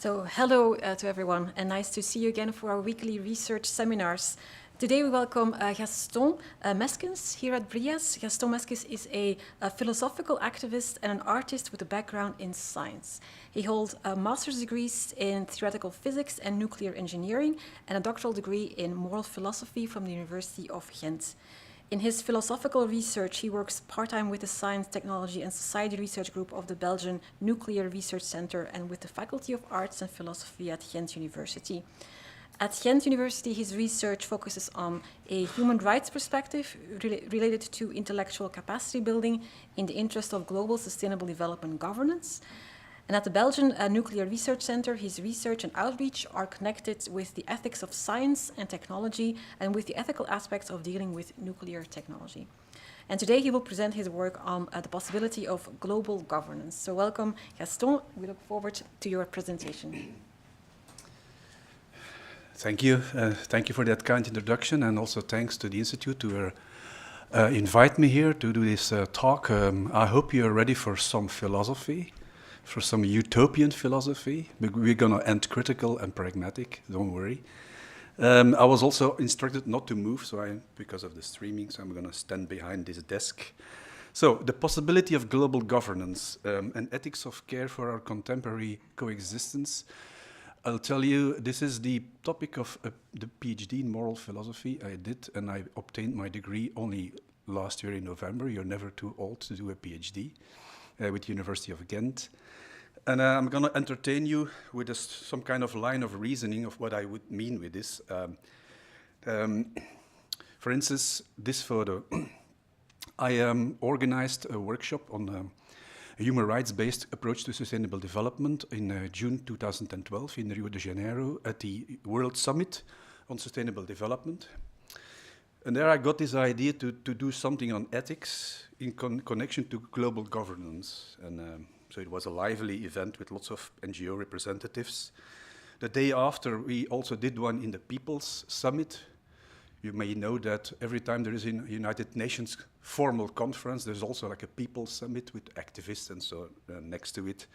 So hello to everyone, and nice to see you again for our weekly research seminars. Today we welcome Gaston Meskens here at BRIAS. Gaston Meskens is a philosophical activist and an artist with a background in science. He holds master's degrees in theoretical physics and nuclear engineering and a doctoral degree in moral philosophy from the University of Ghent. In his philosophical research, he works part-time with the Science, Technology and Society Research Group of the Belgian Nuclear Research Center and with the Faculty of Arts and Philosophy at Ghent University. At Ghent University, his research focuses on a human rights perspective related to intellectual capacity building in the interest of global sustainable development governance. And at the Belgian Nuclear Research Center, his research and outreach are connected with the ethics of science and technology and with the ethical aspects of dealing with nuclear technology. And today he will present his work on the possibility of global governance. So welcome, Gaston. We look forward to your presentation. Thank you. Thank you for that kind introduction, and also thanks to the Institute to invite me here to do this talk. I hope you're ready for some philosophy. For some utopian philosophy. We're going to end critical and pragmatic, don't worry. I was also instructed not to move, because of the streaming, so I'm going to stand behind this desk. So, the possibility of global governance and ethics of care for our contemporary coexistence. I'll tell you, this is the topic of the PhD in moral philosophy I did, and I obtained my degree only last year in November. You're never too old to do a PhD. With the University of Ghent. And I'm going to entertain you with some kind of line of reasoning of what I would mean with this. For instance, this photo. I organized a workshop on a human rights-based approach to sustainable development in June 2012 in Rio de Janeiro at the World Summit on Sustainable Development. And there I got this idea to do something on ethics in connection to global governance. And so it was a lively event with lots of NGO representatives. The day after, we also did one in the People's Summit. You may know that every time there is a United Nations formal conference, there's also like a People's Summit with activists and so next to it.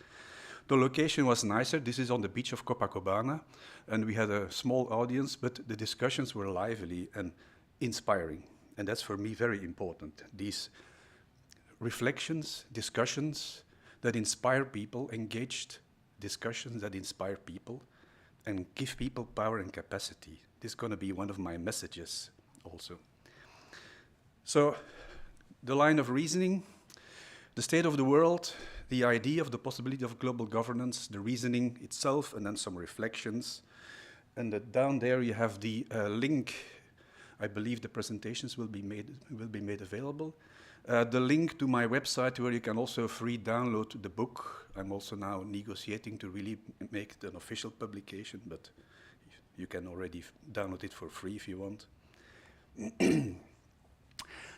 The location was nicer. This is on the beach of Copacabana. And we had a small audience, but the discussions were lively and inspiring, and that's for me very important. These reflections, discussions that inspire people, engaged discussions that inspire people and give people power and capacity. This is going to be one of my messages also. So, the line of reasoning, the state of the world, the idea of the possibility of global governance, the reasoning itself, and then some reflections. And down there you have the link. I believe the presentations will be made available. The link to my website where you can also free download the book. I'm also now negotiating to really make it an official publication, but you can already download it for free if you want. The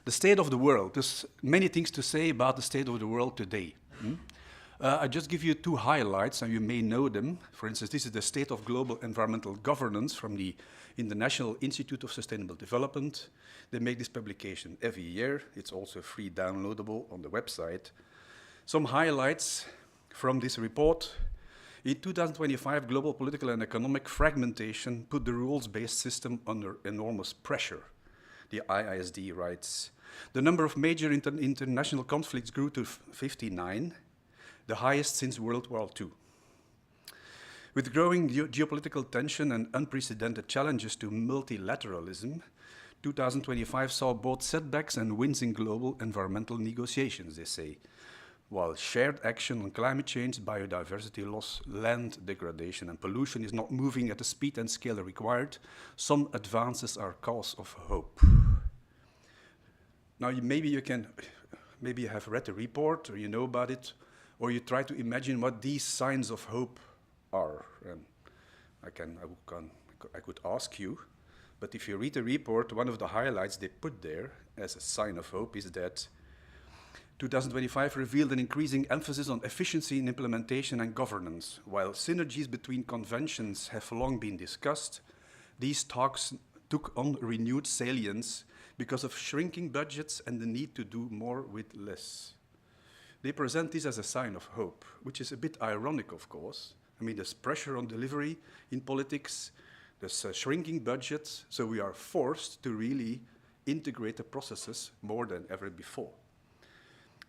state of the world. There's many things to say about the state of the world today. I just give you two highlights, and you may know them. For instance, this is the state of global environmental governance from the International Institute of Sustainable Development. They make this publication every year. It's also free downloadable on the website. Some highlights from this report. In 2025, global political and economic fragmentation put the rules-based system under enormous pressure, the IISD writes. The number of major international conflicts grew to 59, the highest since World War II. With growing geopolitical tension and unprecedented challenges to multilateralism, 2025 saw both setbacks and wins in global environmental negotiations, they say, while shared action on climate change, biodiversity loss, land degradation, and pollution is not moving at the speed and scale required, some advances are cause of hope. Now, maybe you have read the report, or you know about it, or you try to imagine what these signs of hope are. And I could ask you, but if you read the report, one of the highlights they put there as a sign of hope is that 2025 revealed an increasing emphasis on efficiency in implementation and governance. While synergies between conventions have long been discussed, these talks took on renewed salience because of shrinking budgets and the need to do more with less. They present this as a sign of hope, which is a bit ironic, of course, I mean, there's pressure on delivery in politics, there's shrinking budgets, so we are forced to really integrate the processes more than ever before.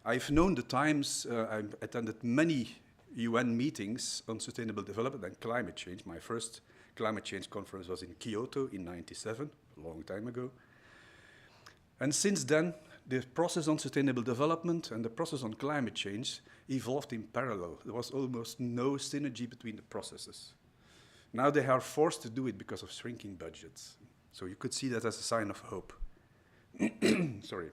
I've known the times, I've attended many UN meetings on sustainable development and climate change. My first climate change conference was in Kyoto in '97, a long time ago. And since then, the process on sustainable development and the process on climate change evolved in parallel. There was almost no synergy between the processes. Now they are forced to do it because of shrinking budgets. So you could see that as a sign of hope. Sorry.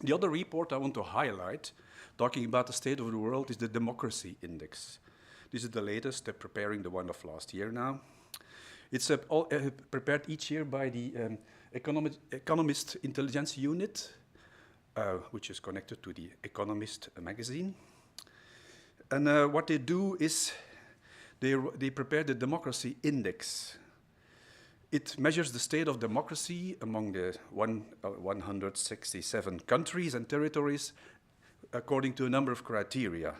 The other report I want to highlight, talking about the state of the world, is the Democracy Index. This is the latest. They're preparing the one of last year now. It's prepared each year by the Economist Intelligence Unit, which is connected to the Economist magazine. And what they do is they prepare the Democracy Index. It measures the state of democracy among the 167 countries and territories according to a number of criteria: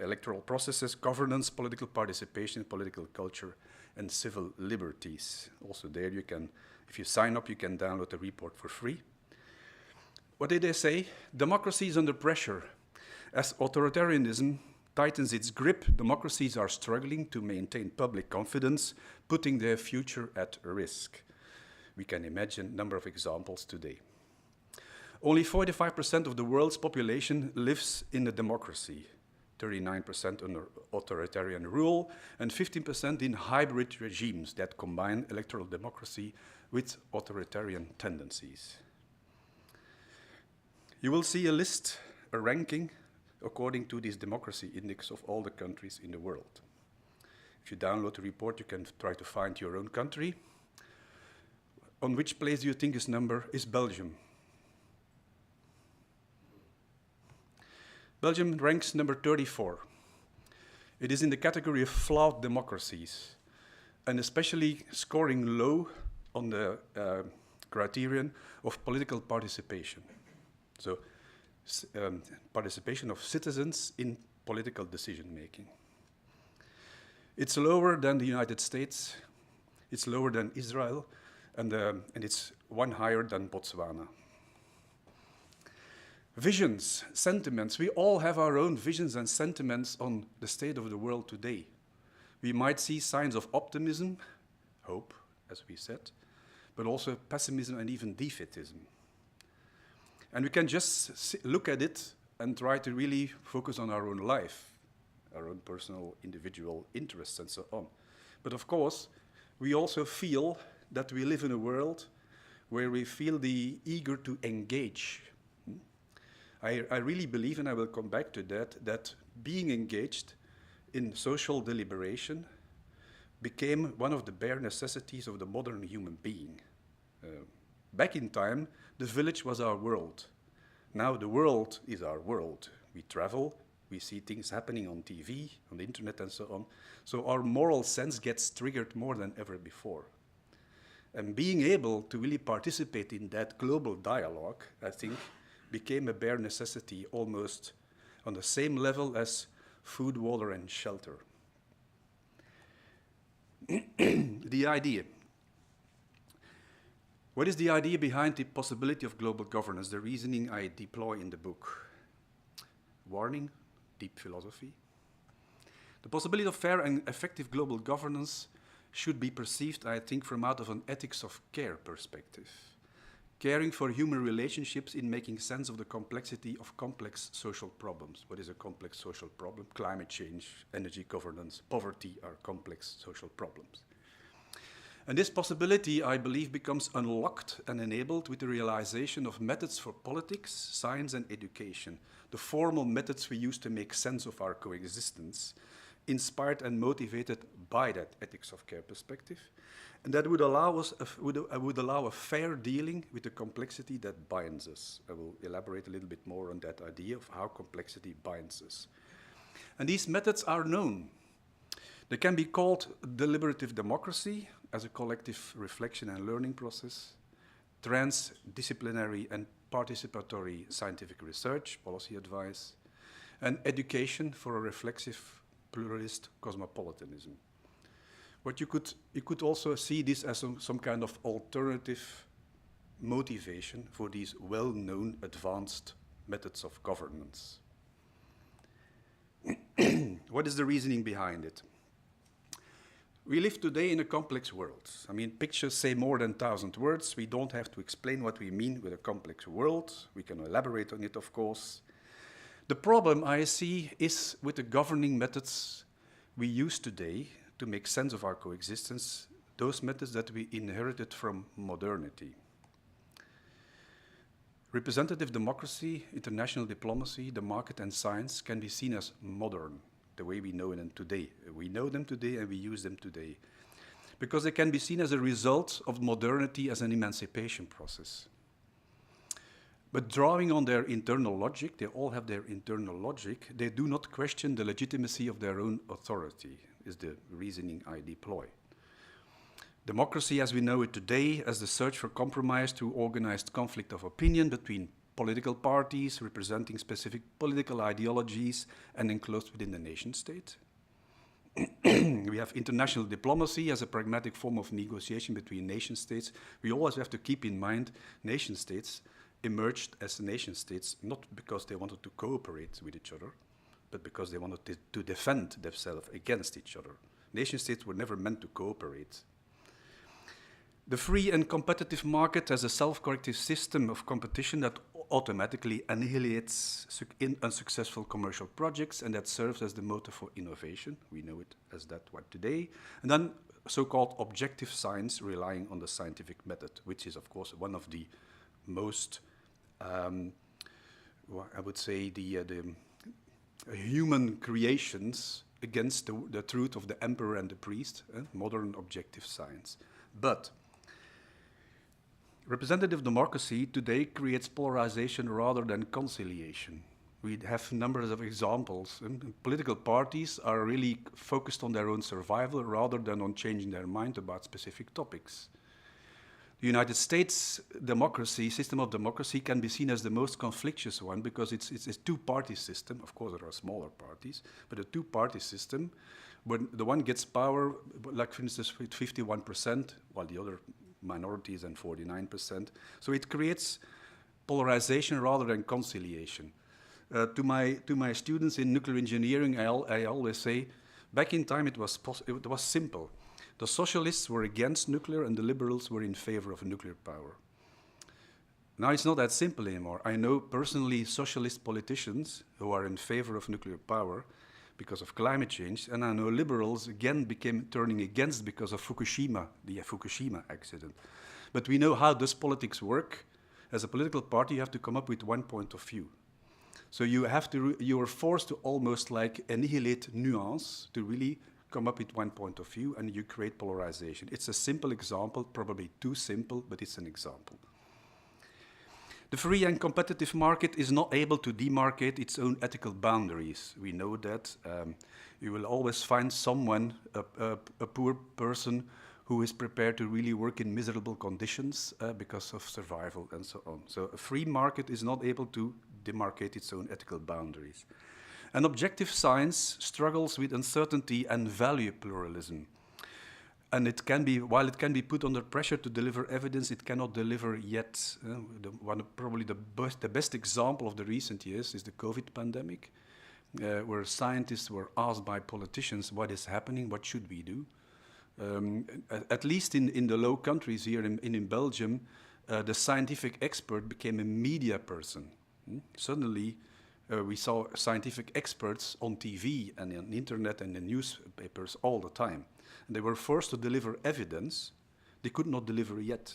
electoral processes, governance, political participation, political culture, and civil liberties. Also there you can, if you sign up, you can download the report for free. What did they say? Democracy is under pressure. As authoritarianism tightens its grip, democracies are struggling to maintain public confidence, putting their future at risk. We can imagine a number of examples today. Only 45% of the world's population lives in a democracy, 39% under authoritarian rule, and 15% in hybrid regimes that combine electoral democracy with authoritarian tendencies. You will see a list, a ranking, according to this democracy index of all the countries in the world. If you download the report, you can try to find your own country. On which place do you think this number is Belgium? Belgium ranks number 34. It is in the category of flawed democracies, and especially scoring low on the criterion of political participation. So, participation of citizens in political decision-making. It's lower than the United States, it's lower than Israel, and it's one higher than Botswana. Visions, sentiments. We all have our own visions and sentiments on the state of the world today. We might see signs of optimism, hope, as we said, but also pessimism and even defeatism. And we can just look at it and try to really focus on our own life, our own personal, individual interests and so on. But of course, we also feel that we live in a world where we feel the eager to engage. I really believe, and I will come back to that, that being engaged in social deliberation became one of the bare necessities of the modern human being. Back in time, the village was our world. Now the world is our world. We travel, we see things happening on TV, on the internet and so on. So our moral sense gets triggered more than ever before. And being able to really participate in that global dialogue, I think, became a bare necessity, almost on the same level as food, water, and shelter. The idea. What is the idea behind the possibility of global governance? The reasoning I deploy in the book. Warning, deep philosophy. The possibility of fair and effective global governance should be perceived, I think, from out of an ethics of care perspective. Caring for human relationships in making sense of the complexity of complex social problems. What is a complex social problem? Climate change, energy governance, poverty are complex social problems. And this possibility, I believe, becomes unlocked and enabled with the realization of methods for politics, science, and education, the formal methods we use to make sense of our coexistence, inspired and motivated by that ethics of care perspective. And that would allow us, would allow a fair dealing with the complexity that binds us. I will elaborate a little bit more on that idea of how complexity binds us. And these methods are known. They can be called deliberative democracy as a collective reflection and learning process, transdisciplinary and participatory scientific research, policy advice, and education for a reflexive pluralist cosmopolitanism. But you could also see this as some kind of alternative motivation for these well-known advanced methods of governance. What is the reasoning behind it? We live today in a complex world. I mean, pictures say more than 1,000 words. We don't have to explain what we mean with a complex world. We can elaborate on it, of course. The problem I see is with the governing methods we use today to make sense of our coexistence, those methods that we inherited from modernity. Representative democracy, international diplomacy, the market and science can be seen as modern, the way we know them today. We know them today and we use them today. Because they can be seen as a result of modernity as an emancipation process. But drawing on their internal logic, they all have their internal logic, they do not question the legitimacy of their own authority, is the reasoning I deploy. Democracy as we know it today as the search for compromise through organized conflict of opinion between political parties representing specific political ideologies and enclosed within the nation state. We have international diplomacy as a pragmatic form of negotiation between nation states. We always have to keep in mind nation states emerged as nation states not because they wanted to cooperate with each other, but because they wanted to defend themselves against each other. Nation states were never meant to cooperate. The free and competitive market as a self-corrective system of competition that automatically annihilates unsuccessful commercial projects and that serves as the motor for innovation. We know it as that one today. And then so-called objective science relying on the scientific method, which is of course one of the most, I would say, the human creations against the truth of the emperor and the priest, modern objective science. But representative democracy today creates polarization rather than conciliation. We have numbers of examples. Political parties are really focused on their own survival rather than on changing their mind about specific topics. The United States democracy, system of democracy, can be seen as the most conflictuous one because it's a two-party system. Of course, there are smaller parties, but a two-party system, when the one gets power, like for instance, with 51%, while the other minorities and 49%. So it creates polarization rather than conciliation. To my students in nuclear engineering, I always say, back in time it was simple. The socialists were against nuclear and the liberals were in favor of nuclear power. Now it's not that simple anymore. I know personally socialist politicians who are in favor of nuclear power because of climate change, and I know liberals again became turning against because of Fukushima, the Fukushima accident. But we know how does politics work. As a political party, you have to come up with one point of view. So you are forced to almost like annihilate nuance to really come up with one point of view, and you create polarization. It's a simple example, probably too simple, but it's an example. The free and competitive market is not able to demarcate its own ethical boundaries. We know that. You will always find someone, a poor person, who is prepared to really work in miserable conditions because of survival and so on. So a free market is not able to demarcate its own ethical boundaries. And objective science struggles with uncertainty and value pluralism. And it can be, while it can be put under pressure to deliver evidence, it cannot deliver yet. Probably the best example of the recent years is the COVID pandemic, where scientists were asked by politicians what is happening, what should we do. At least in the low countries here in Belgium, the scientific expert became a media person. Suddenly, we saw scientific experts on TV and on the internet and in newspapers all the time. And they were forced to deliver evidence they could not deliver yet.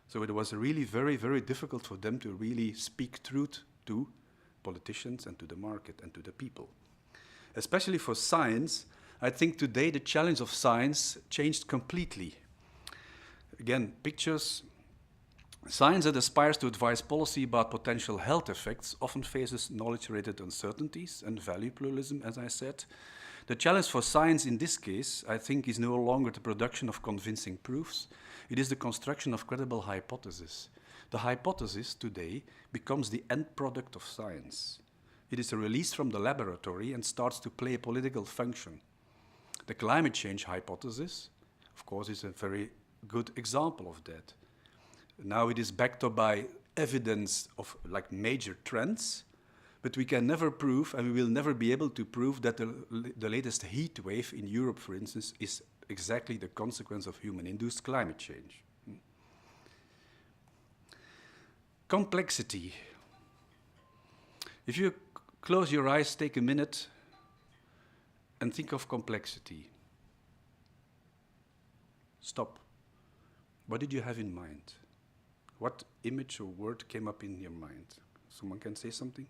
So it was really very, very difficult for them to really speak truth to politicians and to the market and to the people. Especially for science, I think today the challenge of science changed completely. Again, pictures. Science that aspires to advise policy about potential health effects often faces knowledge-related uncertainties and value pluralism, as I said. The challenge for science in this case, I think, is no longer the production of convincing proofs. It is the construction of credible hypotheses. The hypothesis today becomes the end product of science. It is released from the laboratory and starts to play a political function. The climate change hypothesis, of course, is a very good example of that. Now it is backed up by evidence of like major trends, but we can never prove, and we will never be able to prove, that the latest heat wave in Europe, for instance, is exactly the consequence of human-induced climate change. Complexity. If you close your eyes, take a minute, and think of complexity. Stop. What did you have in mind? What image or word came up in your mind? Someone can say something?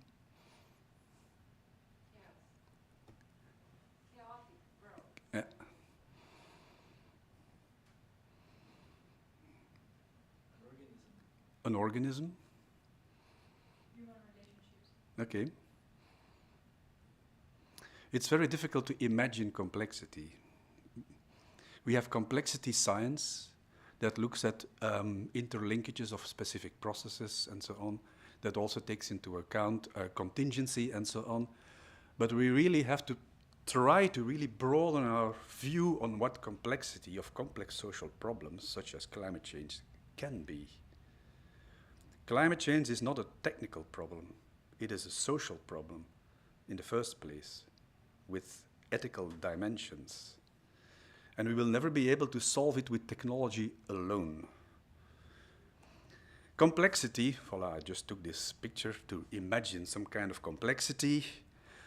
Yeah. An organism? Human relationships. Okay. It's very difficult to imagine complexity. We have complexity science that looks at interlinkages of specific processes and so on, that also takes into account contingency and so on. But we really have to try to really broaden our view on what complexity of complex social problems, such as climate change, can be. Climate change is not a technical problem. It is a social problem in the first place, with ethical dimensions. And we will never be able to solve it with technology alone. Complexity, voilà, I just took this picture to imagine some kind of complexity,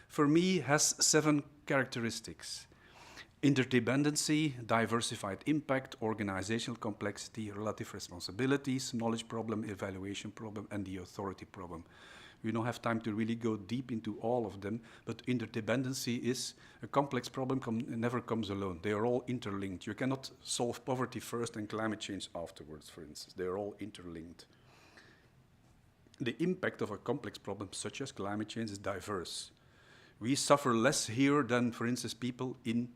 for me has 7 characteristics. Interdependency, diversified impact, organizational complexity, relative responsibilities, knowledge problem, evaluation problem, and the authority problem. We don't have time to really go deep into all of them, but interdependency is a complex problem never comes alone. They are all interlinked. You cannot solve poverty first and climate change afterwards, for instance. They are all interlinked. The impact of a complex problem such as climate change is diverse. We suffer less here than, for instance, people in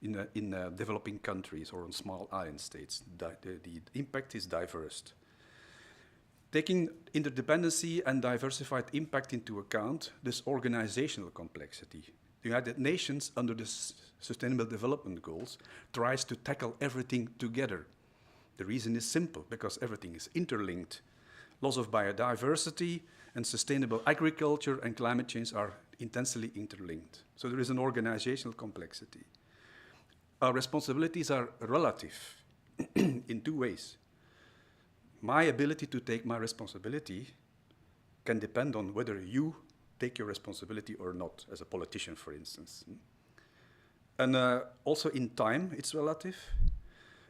developing countries or in small island states. The impact is diverse. Taking interdependency and diversified impact into account, this organizational complexity. The United Nations, under the Sustainable Development Goals, tries to tackle everything together. The reason is simple, because everything is interlinked. Loss of biodiversity and sustainable agriculture and climate change are intensely interlinked. So there is an organizational complexity. Our responsibilities are relative in 2 ways. My ability to take my responsibility can depend on whether you take your responsibility or not, as a politician, for instance. And also in time, it's relative.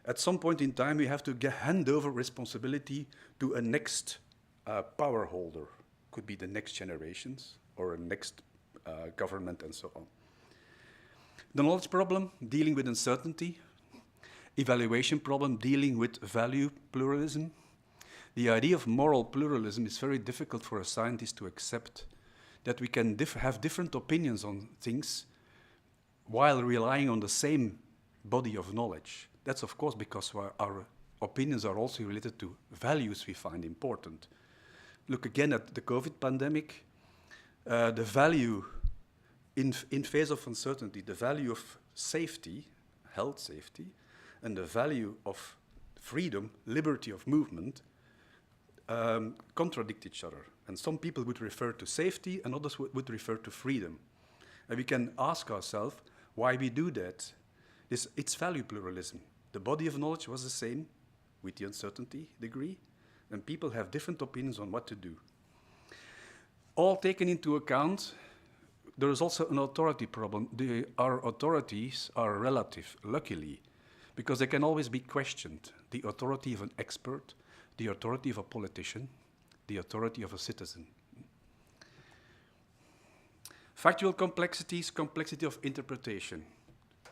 At some point in time, we have to hand over responsibility to a next power holder. Could be the next generations or a next government and so on. The knowledge problem, dealing with uncertainty. Evaluation problem, dealing with value pluralism. The idea of moral pluralism is very difficult for a scientist to accept, that we can have different opinions on things while relying on the same body of knowledge. That's of course because our opinions are also related to values we find important. Look again at the COVID pandemic. The value in face of uncertainty, the value of safety, health safety, and the value of freedom, liberty of movement, contradict each other. And some people would refer to safety and others would refer to freedom. And we can ask ourselves why we do that. It's value pluralism. The body of knowledge was the same with the uncertainty degree, and people have different opinions on what to do. All taken into account, there is also an authority problem. Our authorities are relative, luckily, because they can always be questioned. The authority of an expert, the authority of a politician, the authority of a citizen. Factual complexities, complexity of interpretation.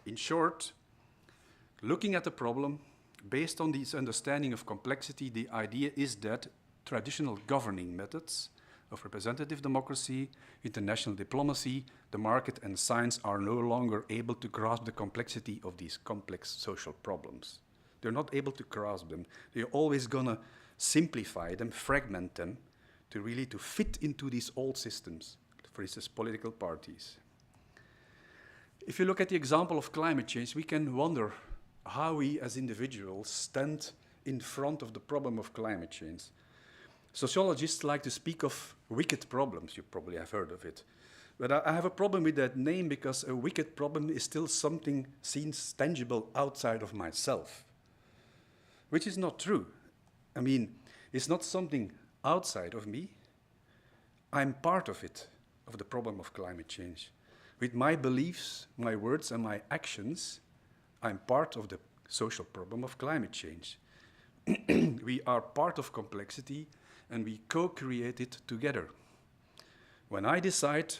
In short, looking at the problem, based on this understanding of complexity, the idea is that traditional governing methods of representative democracy, international diplomacy, the market, and science are no longer able to grasp the complexity of these complex social problems. They're not able to grasp them. They're always gonna simplify them, fragment them, to really fit into these old systems, for instance, political parties. If you look at the example of climate change, we can wonder how we as individuals stand in front of the problem of climate change. Sociologists like to speak of wicked problems. You probably have heard of it. But I have a problem with that name because a wicked problem is still something seen tangible outside of myself, which is not true. I mean, it's not something outside of me. I'm part of it, of the problem of climate change. With my beliefs, my words, and my actions, I'm part of the social problem of climate change. We are part of complexity, and we co-create it together. When I decide to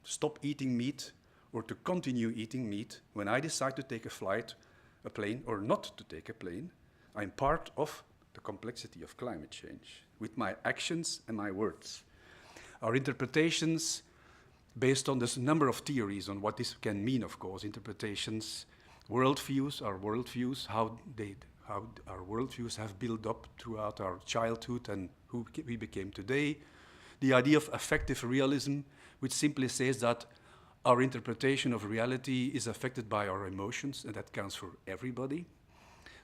stop eating meat or to continue eating meat, when I decide to take a plane, or not to take a plane, I'm part of the complexity of climate change with my actions and my words. Our interpretations, based on this number of theories on what this can mean, of course, interpretations, worldviews, how our worldviews have built up throughout our childhood and who we became today. The idea of affective realism, which simply says that our interpretation of reality is affected by our emotions, and that counts for everybody.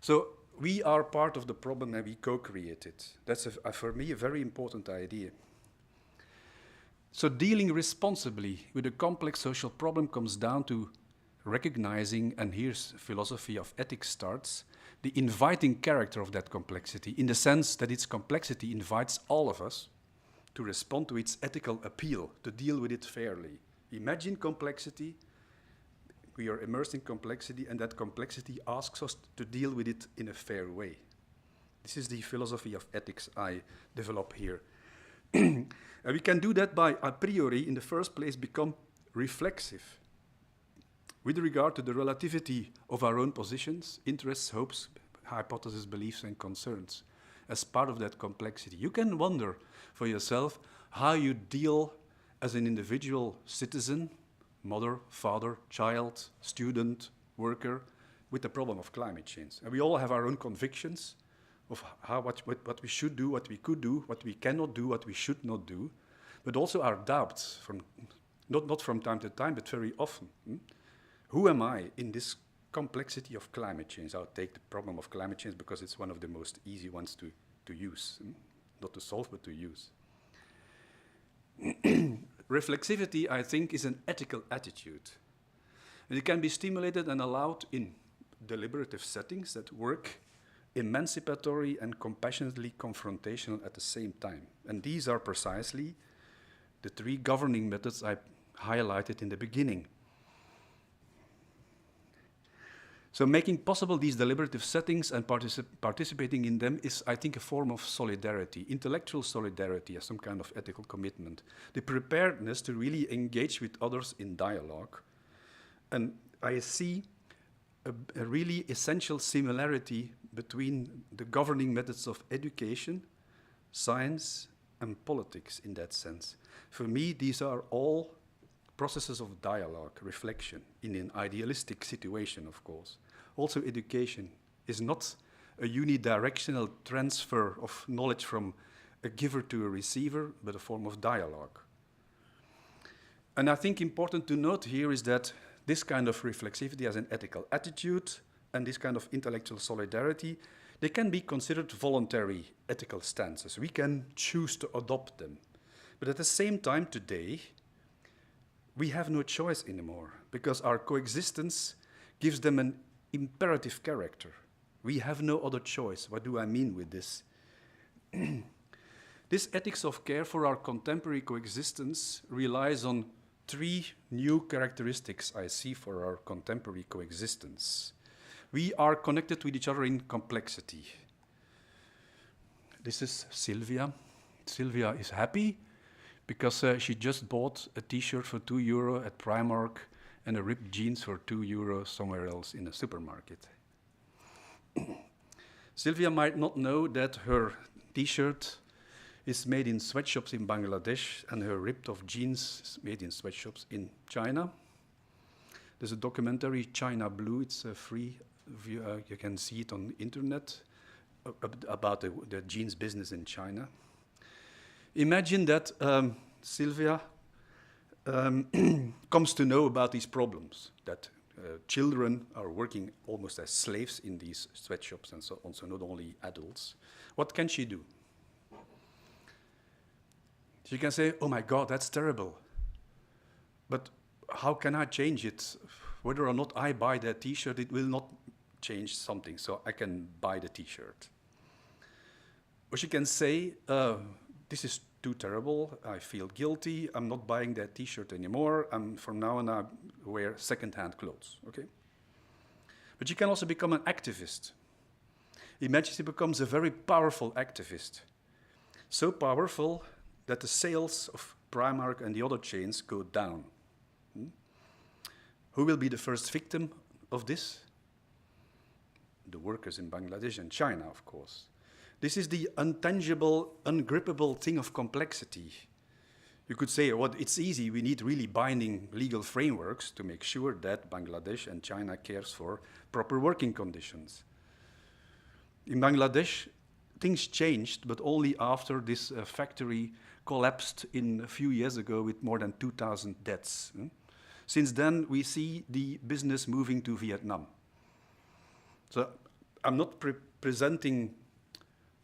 So we are part of the problem and we co-create it. That's, for me, a very important idea. So dealing responsibly with a complex social problem comes down to recognizing, and here's philosophy of ethics starts, the inviting character of that complexity, in the sense that its complexity invites all of us to respond to its ethical appeal, to deal with it fairly. Imagine complexity, we are immersed in complexity, and that complexity asks us to deal with it in a fair way. This is the philosophy of ethics I develop here. And we can do that by, a priori, in the first place, become reflexive with regard to the relativity of our own positions, interests, hopes, hypotheses, beliefs, and concerns as part of that complexity. You can wonder for yourself how you deal as an individual citizen, mother, father, child, student, worker, with the problem of climate change. And we all have our own convictions of what we should do, what we could do, what we cannot do, what we should not do, but also our doubts, not from time to time, but very often. Who am I in this complexity of climate change? I'll take the problem of climate change because it's one of the most easy ones to use, not to solve, but to use. Reflexivity, I think, is an ethical attitude. And it can be stimulated and allowed in deliberative settings that work emancipatory and compassionately confrontational at the same time. And these are precisely the three governing methods I highlighted in the beginning. So making possible these deliberative settings and participating in them is, I think, a form of solidarity, intellectual solidarity as some kind of ethical commitment. The preparedness to really engage with others in dialogue. And I see a really essential similarity between the governing methods of education, science, and politics in that sense. For me, these are all processes of dialogue, reflection, in an idealistic situation, of course. Also, education is not a unidirectional transfer of knowledge from a giver to a receiver, but a form of dialogue. And I think important to note here is that this kind of reflexivity as an ethical attitude and this kind of intellectual solidarity, they can be considered voluntary ethical stances. We can choose to adopt them. But at the same time today, we have no choice anymore because our coexistence gives them an imperative character. We have no other choice. What do I mean with this? This ethics of care for our contemporary coexistence relies on three new characteristics I see for our contemporary coexistence. We are connected with each other in complexity. This is Sylvia. Sylvia is happy because she just bought a t-shirt for €2 at Primark and a ripped jeans for €2 somewhere else in a supermarket. Sylvia might not know that her t-shirt is made in sweatshops in Bangladesh and her ripped-off jeans is made in sweatshops in China. There's a documentary, China Blue, it's free, you can see it on the internet, about the jeans business in China. Imagine that Sylvia comes to know about these problems, that children are working almost as slaves in these sweatshops and so on, so not only adults. What can she do? She can say, oh my God, that's terrible. But how can I change it? Whether or not I buy that t-shirt, it will not change something, so I can buy the t-shirt. Or she can say, this is too terrible, I feel guilty, I'm not buying that t-shirt anymore, from now on I wear second-hand clothes, okay? But she can also become an activist. Imagine she becomes a very powerful activist. So powerful that the sales of Primark and the other chains go down. Who will be the first victim of this? The workers in Bangladesh and China, of course. This is the intangible, ungrippable thing of complexity. You could say, well, it's easy, we need really binding legal frameworks to make sure that Bangladesh and China cares for proper working conditions. In Bangladesh, things changed, but only after this factory collapsed a few years ago with more than 2,000 deaths. Since then, we see the business moving to Vietnam. So I'm not presenting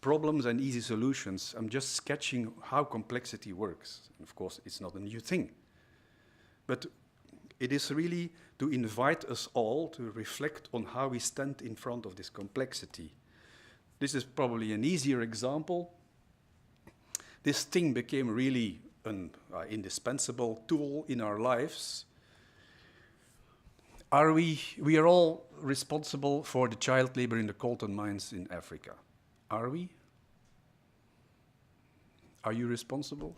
problems and easy solutions. I'm just sketching how complexity works. And of course, it's not a new thing. But it is really to invite us all to reflect on how we stand in front of this complexity. This is probably an easier example. This thing became really an indispensable tool in our lives. We are all responsible for the child labor in the coltan mines in Africa. Are we? Are you responsible?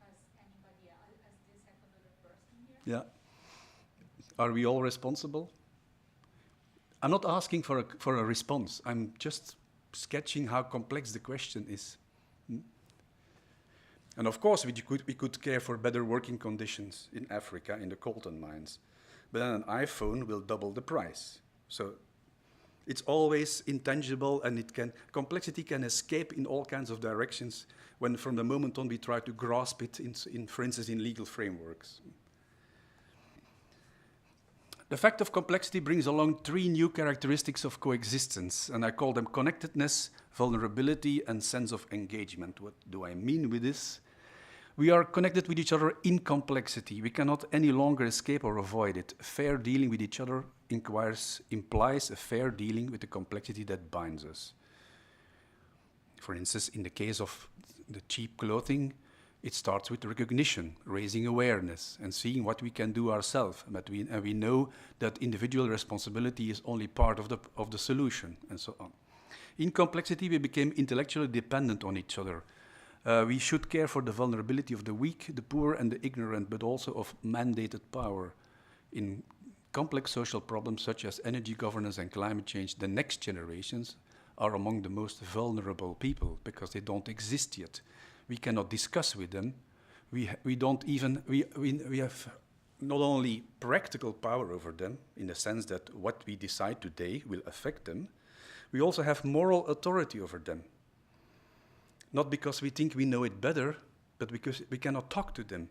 As anybody else, as this second other person here? Yeah. Are we all responsible? I'm not asking for a response. I'm just sketching how complex the question is. And of course, we could care for better working conditions in Africa, in the coltan mines. But then an iPhone will double the price. So it's always intangible, and complexity can escape in all kinds of directions when from the moment on we try to grasp it, for instance, in legal frameworks. The fact of complexity brings along 3 new characteristics of coexistence, and I call them connectedness, vulnerability, and sense of engagement. What do I mean with this? We are connected with each other in complexity. We cannot any longer escape or avoid it. Fair dealing with each other implies a fair dealing with the complexity that binds us. For instance, in the case of the cheap clothing, it starts with recognition, raising awareness, and seeing what we can do ourselves. And we know that individual responsibility is only part of the solution, and so on. In complexity, we became intellectually dependent on each other. We should care for the vulnerability of the weak, the poor, and the ignorant, but also of mandated power. In complex social problems such as energy governance and climate change, the next generations are among the most vulnerable people because they don't exist yet. We cannot discuss with them. We have not only practical power over them, in the sense that what we decide today will affect them, we also have moral authority over them. Not because we think we know it better, but because we cannot talk to them.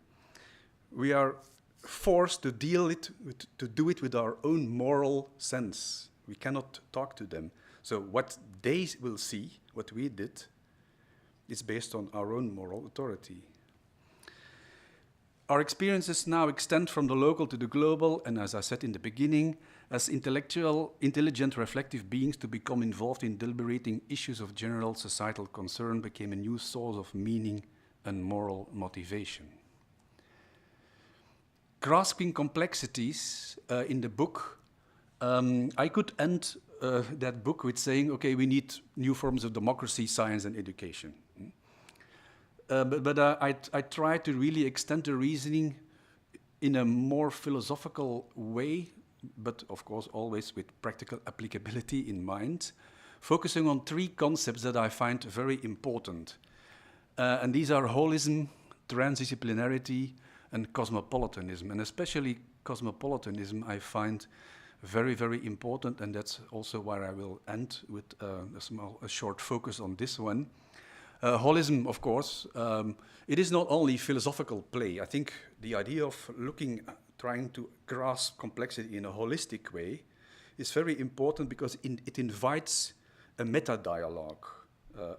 We are forced to do it with our own moral sense. We cannot talk to them. So what they will see, what we did, is based on our own moral authority. Our experiences now extend from the local to the global, and as I said in the beginning, as intelligent, reflective beings, to become involved in deliberating issues of general societal concern became a new source of meaning and moral motivation. Grasping complexities in the book, I could end that book with saying, okay, we need new forms of democracy, science, and education. But I try to really extend the reasoning in a more philosophical way, but of course always with practical applicability in mind, focusing on 3 concepts that I find very important. And these are holism, transdisciplinarity, and cosmopolitanism. And especially cosmopolitanism I find very, very important, and that's also where I will end with a short focus on this one. Holism, of course, it is not only philosophical play. I think the idea of trying to grasp complexity in a holistic way is very important because it invites a meta-dialogue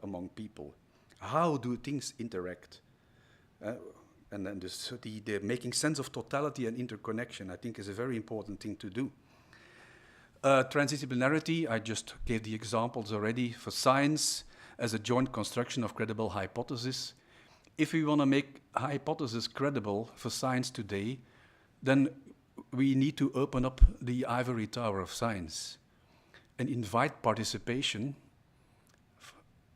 among people. How do things interact? And then the making sense of totality and interconnection, I think, is a very important thing to do. Transdisciplinarity, I just gave the examples already for science as a joint construction of credible hypotheses. If we want to make a hypothesis credible for science today, then we need to open up the ivory tower of science and invite participation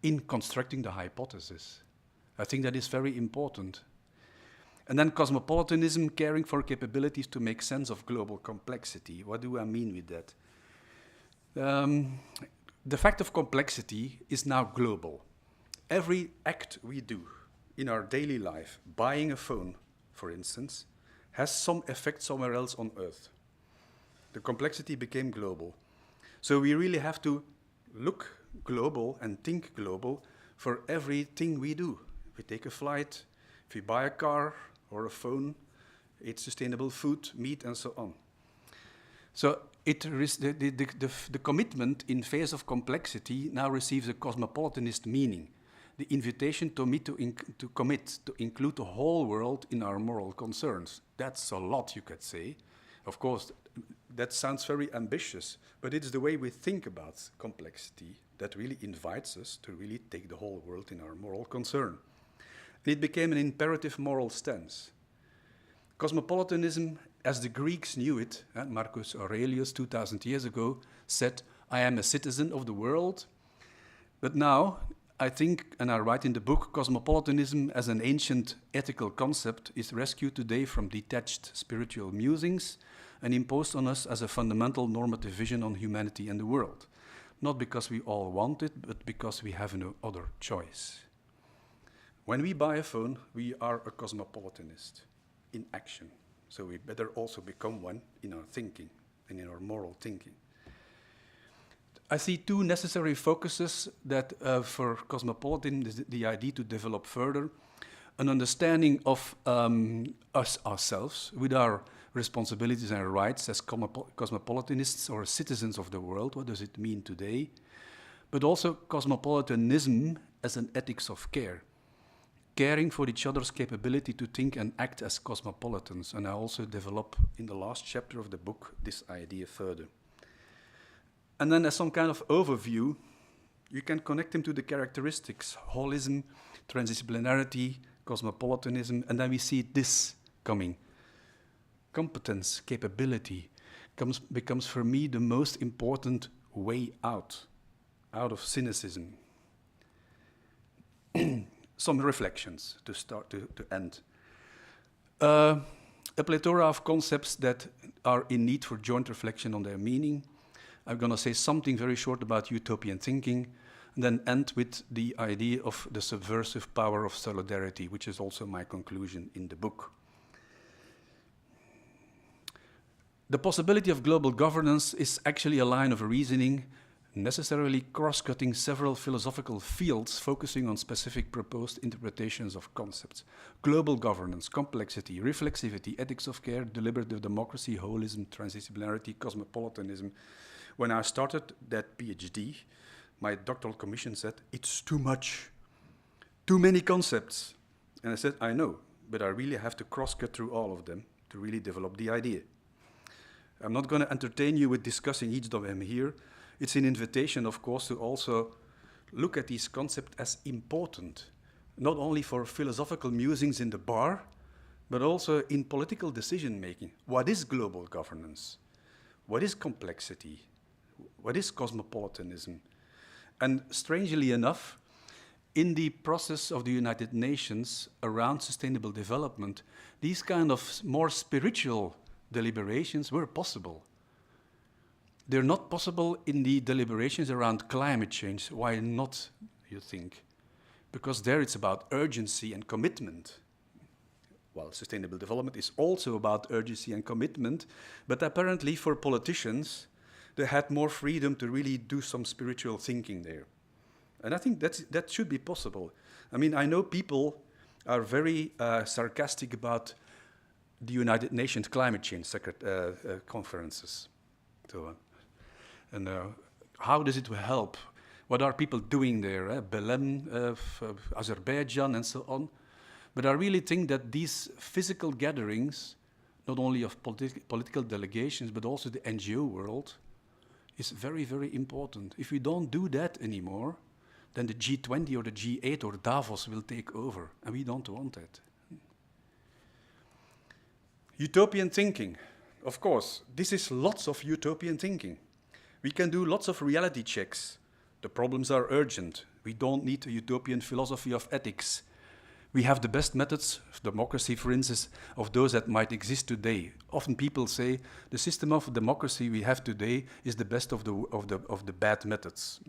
in constructing the hypothesis. I think that is very important. And then cosmopolitanism, caring for capabilities to make sense of global complexity. What do I mean with that? The fact of complexity is now global. Every act we do in our daily life, buying a phone, for instance, has some effect somewhere else on Earth. The complexity became global. So we really have to look global and think global for everything we do. If we take a flight, if we buy a car or a phone, eat sustainable food, meat, and so on. So the commitment in face of complexity now receives a cosmopolitanist meaning. The invitation to commit, to include the whole world in our moral concerns. That's a lot, you could say. Of course, that sounds very ambitious, but it's the way we think about complexity that really invites us to really take the whole world in our moral concern. And it became an imperative moral stance. Cosmopolitanism, as the Greeks knew it, Marcus Aurelius 2000 years ago said, I am a citizen of the world. But now, I think, and I write in the book, cosmopolitanism as an ancient ethical concept is rescued today from detached spiritual musings and imposed on us as a fundamental normative vision on humanity and the world. Not because we all want it, but because we have no other choice. When we buy a phone, we are a cosmopolitanist in action. So we better also become one in our thinking and in our moral thinking. I see two necessary focuses that for cosmopolitan, the idea to develop further, an understanding of us ourselves with our responsibilities and rights as cosmopolitanists or citizens of the world. What does it mean today? But also cosmopolitanism as an ethics of care, caring for each other's capability to think and act as cosmopolitans. And I also develop in the last chapter of the book this idea further. And then as some kind of overview, you can connect them to the characteristics, holism, transdisciplinarity, cosmopolitanism, and then we see this coming. Competence, capability, becomes for me the most important way out of cynicism. Some reflections to start to end. A plethora of concepts that are in need for joint reflection on their meaning. I'm going to say something very short about utopian thinking, and then end with the idea of the subversive power of solidarity, which is also my conclusion in the book. The possibility of global governance is actually a line of reasoning, necessarily cross-cutting several philosophical fields, focusing on specific proposed interpretations of concepts. Global governance, complexity, reflexivity, ethics of care, deliberative democracy, holism, transdisciplinarity, cosmopolitanism. When I started that PhD, my doctoral commission said, it's too much, too many concepts. And I said, I know, but I really have to cross-cut through all of them to really develop the idea. I'm not going to entertain you with discussing each of them here. It's an invitation, of course, to also look at these concepts as important, not only for philosophical musings in the bar, but also in political decision-making. What is global governance? What is complexity? What is cosmopolitanism? And strangely enough, in the process of the United Nations around sustainable development, these kind of more spiritual deliberations were possible. They're not possible in the deliberations around climate change. Why not, you think? Because there it's about urgency and commitment. Well, sustainable development is also about urgency and commitment, but apparently for politicians, they had more freedom to really do some spiritual thinking there. And I think that should be possible. I mean, I know people are very sarcastic about the United Nations climate change conferences. So, and how does it help? What are people doing there? Belém, Azerbaijan, and so on. But I really think that these physical gatherings, not only of political delegations, but also the NGO world, is very, very important. If we don't do that anymore, then the G20 or the G8 or Davos will take over, and we don't want that. Utopian thinking. Of course, this is lots of utopian thinking. We can do lots of reality checks. The problems are urgent. We don't need a utopian philosophy of ethics. We have the best methods of democracy, for instance, of those that might exist today. Often people say the system of democracy we have today is the best of the bad methods.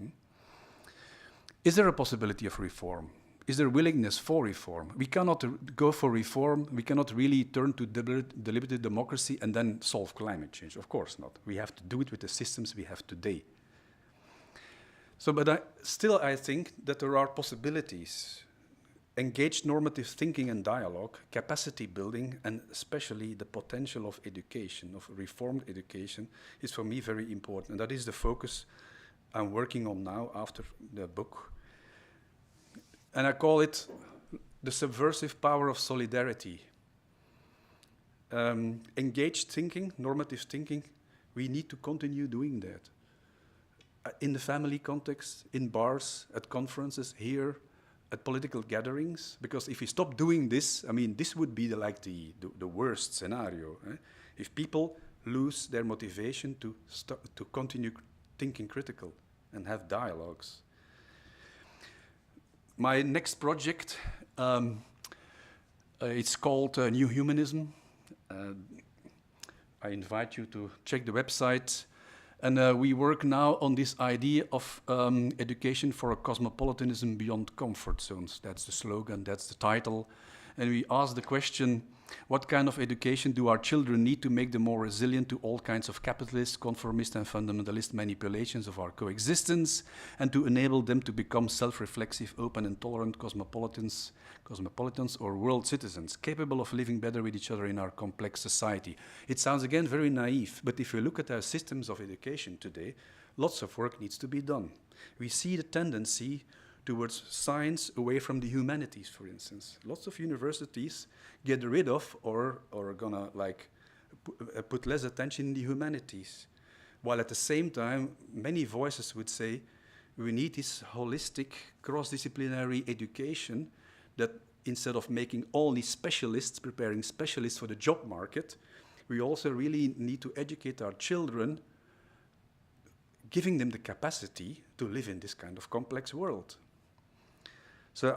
Is there a possibility of reform? Is there willingness for reform? We cannot go for reform. We cannot really turn to deliberative democracy and then solve climate change. Of course not. We have to do it with the systems we have today. So, but I think that there are possibilities. Engaged normative thinking and dialogue, capacity building, and especially the potential of education, of reformed education, is for me very important. And that is the focus I'm working on now after the book. And I call it the subversive power of solidarity. Engaged thinking, normative thinking, we need to continue doing that. In the family context, in bars, at conferences, here, at political gatherings, because if we stop doing this, I mean, this would be the worst scenario. If people lose their motivation to continue thinking critical and have dialogues. My next project, it's called New Humanism. I invite you to check the website. And we work now on this idea of education for a cosmopolitanism beyond comfort zones. That's the slogan, that's the title. And we ask the question, what kind of education do our children need to make them more resilient to all kinds of capitalist, conformist, and fundamentalist manipulations of our coexistence, and to enable them to become self-reflexive, open and tolerant cosmopolitans or world citizens, capable of living better with each other in our complex society. It sounds again very naive, but if you look at our systems of education today, lots of work needs to be done. We see the tendency towards science away from the humanities, for instance. Lots of universities get rid of or are gonna like put less attention in the humanities. While at the same time, many voices would say, we need this holistic, cross-disciplinary education that instead of making only specialists, preparing specialists for the job market, we also really need to educate our children, giving them the capacity to live in this kind of complex world. So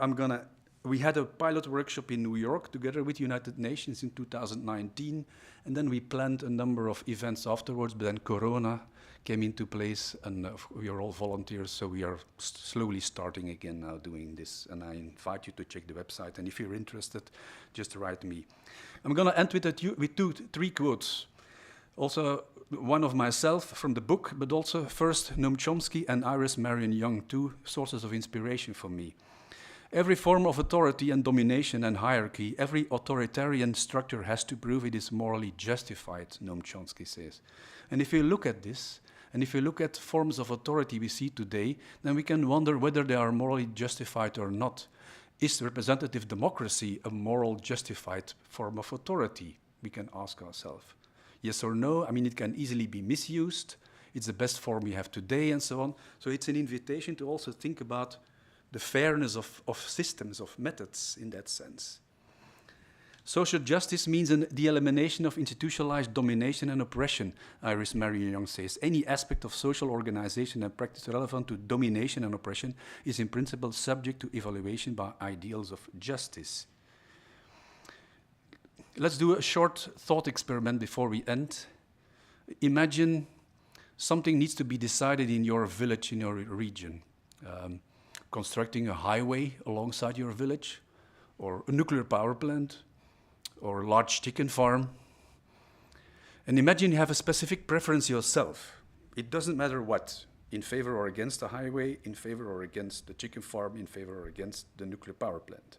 we had a pilot workshop in New York together with United Nations in 2019, and then we planned a number of events afterwards, but then Corona came into place, and we are all volunteers, so we are slowly starting again now doing this, and I invite you to check the website, and if you're interested, just write me. I'm going to end with three quotes. Also, one of myself from the book, but also first Noam Chomsky and Iris Marion Young, two sources of inspiration for me. Every form of authority and domination and hierarchy, every authoritarian structure has to prove it is morally justified, Noam Chomsky says. And if you look at this, and if you look at forms of authority we see today, then we can wonder whether they are morally justified or not. Is representative democracy a moral justified form of authority? We can ask ourselves. Yes or no? I mean, it can easily be misused. It's the best form we have today and so on. So it's an invitation to also think about the fairness of systems, of methods in that sense. Social justice means the elimination of institutionalized domination and oppression, Iris Marion Young says. Any aspect of social organization and practice relevant to domination and oppression is in principle subject to evaluation by ideals of justice. Let's do a short thought experiment before we end. Imagine something needs to be decided in your village, in your region. Constructing a highway alongside your village, or a nuclear power plant, or a large chicken farm. And imagine you have a specific preference yourself. It doesn't matter what. in favor or against the highway, in favor or against the chicken farm, in favor or against the nuclear power plant.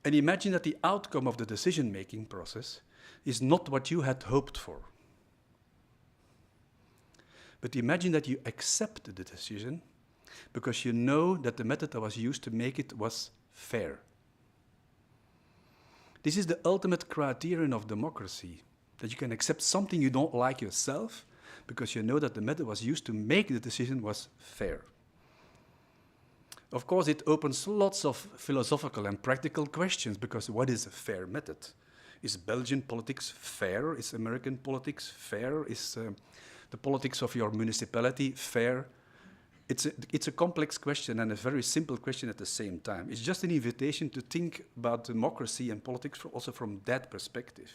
And imagine that the outcome of the decision-making process is not what you had hoped for. But imagine that you accept the decision because you know that the method that was used to make it was fair. This is the ultimate criterion of democracy, that you can accept something you don't like yourself because you know that the method was used to make the decision was fair. Of course, it opens lots of philosophical and practical questions, because what is a fair method? Is Belgian politics fair? Is American politics fair? Is the politics of your municipality fair? It's a complex question and a very simple question at the same time. It's just an invitation to think about democracy and politics also from that perspective.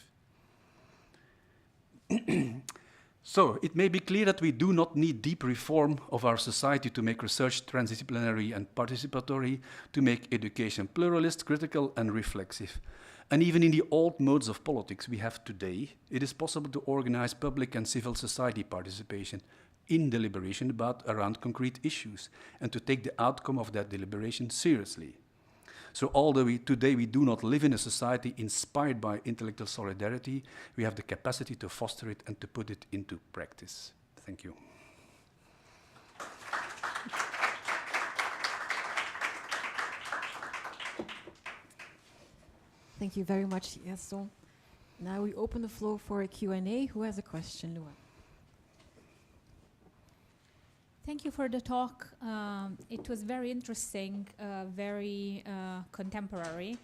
So, it may be clear that we do not need deep reform of our society to make research transdisciplinary and participatory, to make education pluralist, critical and reflexive. And even in the old modes of politics we have today, it is possible to organize public and civil society participation in deliberation around concrete issues, and to take the outcome of that deliberation seriously. So although today we do not live in a society inspired by intellectual solidarity, we have the capacity to foster it and to put it into practice. Thank you. Thank you very much, Gaston. Now we open the floor for a Q&A. Who has a question, Lua? Thank you for the talk. It was very interesting, very contemporary.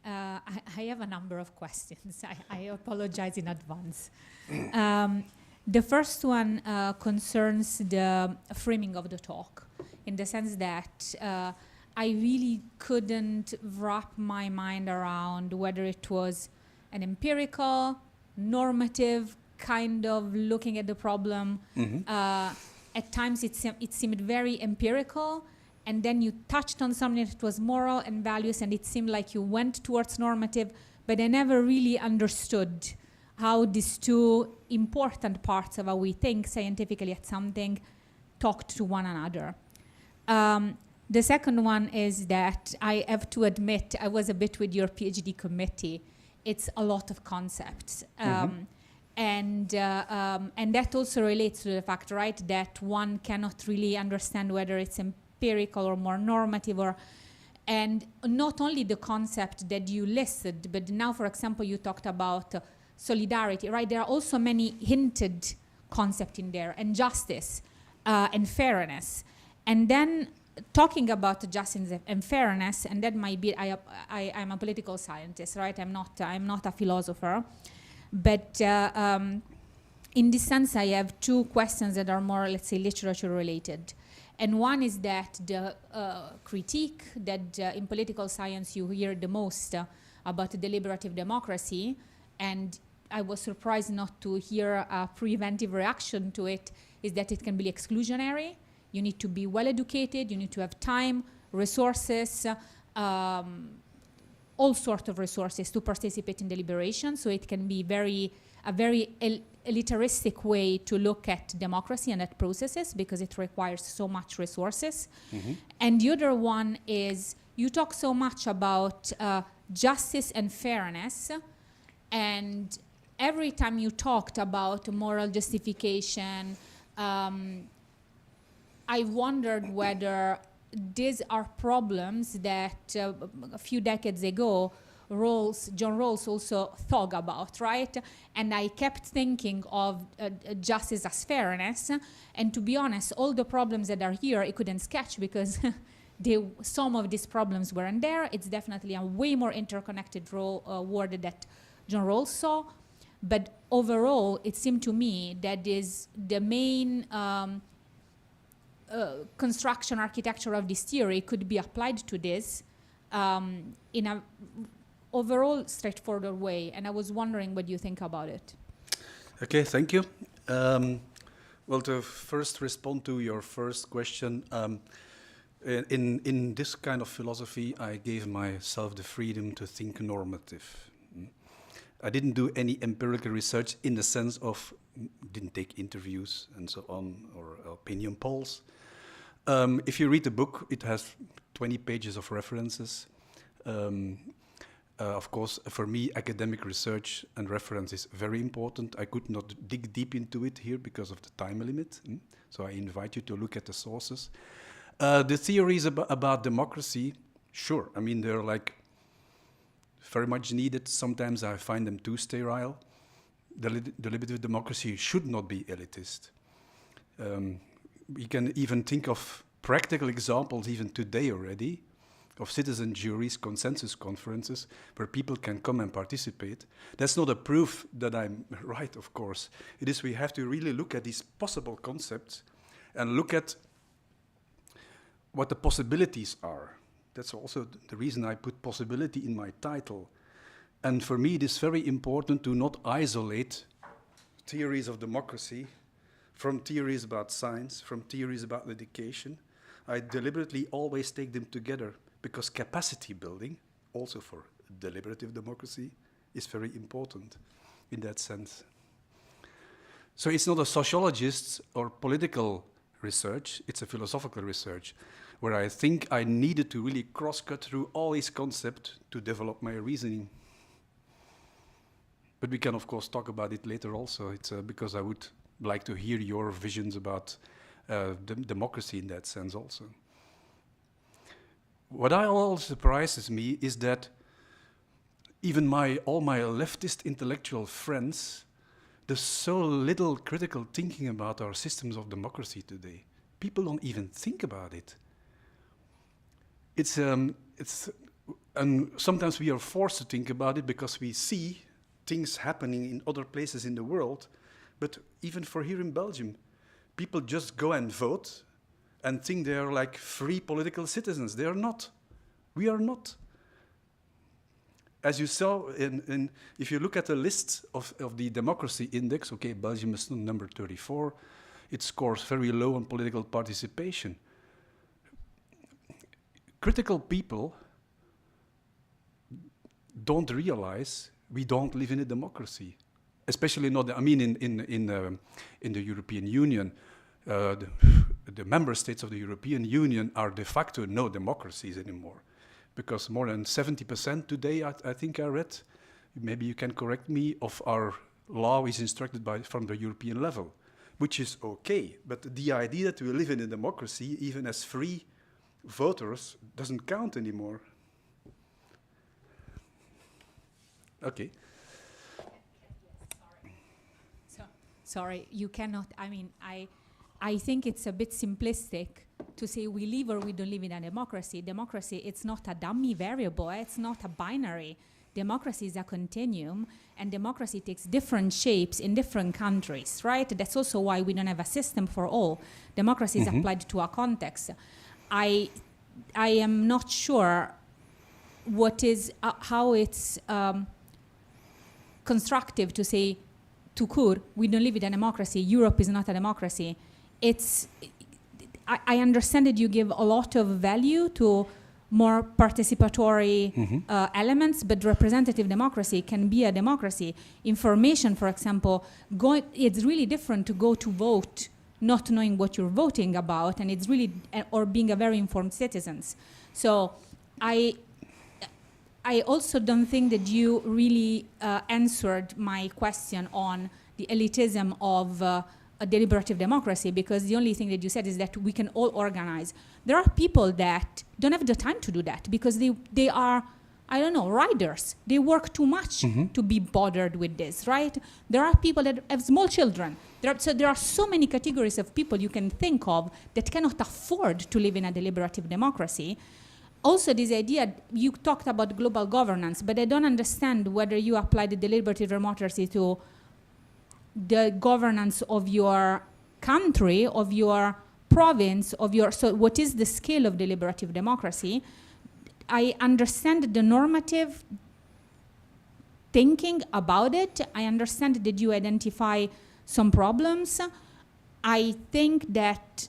I have a number of questions. I apologize in advance. The first one concerns the framing of the talk, in the sense that I really couldn't wrap my mind around whether it was an empirical, normative kind of looking at the problem. At times it seemed very empirical, and then you touched on something that was moral and values, and it seemed like you went towards normative, but I never really understood how these two important parts of how we think scientifically at something talked to one another. The second one is that I have to admit, I was a bit with your PhD committee. It's a lot of concepts. And that also relates to the fact, right, that one cannot really understand whether it's empirical or more normative, and not only the concept that you listed, but now, for example, you talked about solidarity, right? There are also many hinted concepts in there, and justice and fairness. And then talking about justice and fairness, and that might be, I'm a political scientist, right? I'm not a philosopher. But in this sense, I have two questions that are more, let's say, literature related. And one is that the critique that in political science you hear the most about deliberative democracy, and I was surprised not to hear a preventive reaction to it, is that it can be exclusionary. You need to be well educated, you need to have time, resources, all sorts of resources to participate in deliberation. So it can be a very elitaristic way to look at democracy and at processes, because it requires so much resources. And the other one is, you talk so much about justice and fairness, and every time you talked about moral justification, I wondered whether these are problems that a few decades ago John Rawls also thought about, right? And I kept thinking of justice as fairness, and to be honest, all the problems that are here I couldn't sketch, because some of these problems weren't there. It's definitely a way more interconnected world that John Rawls saw, but overall it seemed to me that is the main construction architecture of this theory could be applied to this in a overall straightforward way, and I was wondering what you think about it. Okay, thank you. Well, to first respond to your first question, in this kind of philosophy, I gave myself the freedom to think normative. I didn't do any empirical research in the sense of didn't take interviews and so on, or opinion polls. If you read the book, it has 20 pages of references. Of course, for me, academic research and reference is very important. I could not dig deep into it here because of the time limit. So I invite you to look at the sources. The theories about democracy, sure. I mean, they're like very much needed. Sometimes I find them too sterile. Deliberative democracy should not be elitist. We can even think of practical examples even today already of citizen juries, consensus conferences, where people can come and participate. That's not a proof that I'm right, of course. It is we have to really look at these possible concepts and look at what the possibilities are. That's also the reason I put possibility in my title. And for me, it is very important to not isolate theories of democracy from theories about science, from theories about education. I deliberately always take them together because capacity building, also for deliberative democracy, is very important in that sense. So it's not a sociologist or political research, it's a philosophical research, where I think I needed to really cross-cut through all these concepts to develop my reasoning. But we can, of course, talk about it later also. It's because I would like to hear your visions about democracy in that sense also. What always surprises me is that even all my leftist intellectual friends, there's so little critical thinking about our systems of democracy today. People don't even think about it. And sometimes we are forced to think about it because we see things happening in other places in the world. But even for here in Belgium, people just go and vote and think they are like free political citizens. They are not. We are not. As you saw, if you look at the list of the democracy index, okay, Belgium is number 34. It scores very low on political participation. Critical people don't realize we don't live in a democracy, especially not. I mean, in the European Union, the member states of the European Union are de facto no democracies anymore, because more than 70% today, I think I read, maybe you can correct me, of our law is instructed from the European level, which is okay. But the idea that we live in a democracy, even as free voters, doesn't count anymore. Okay. Sorry, you cannot. I mean, I think it's a bit simplistic to say we live or we don't live in a democracy. Democracy, it's not a dummy variable. It's not a binary. Democracy is a continuum, and democracy takes different shapes in different countries, right? That's also why we don't have a system for all. Democracy is applied to a context. I am not sure how it's constructive to say, to Kur, we don't live in a democracy, Europe is not a democracy. I understand that you give a lot of value to more participatory elements, but representative democracy can be a democracy. Information, for example, it's really different to go to vote not knowing what you're voting about, and it's really, or being a very informed citizens. So I also don't think that you really answered my question on the elitism of a deliberative democracy, because the only thing that you said is that we can all organize. There are people that don't have the time to do that because they are, I don't know, riders. They work too much to be bothered with this, right? There are people that have small children. There are so many categories of people you can think of that cannot afford to live in a deliberative democracy. Also, this idea, you talked about global governance, but I don't understand whether you apply the deliberative democracy to the governance of your country, of your province, so what is the scale of deliberative democracy? I understand the normative thinking about it. I understand that you identify some problems. I think that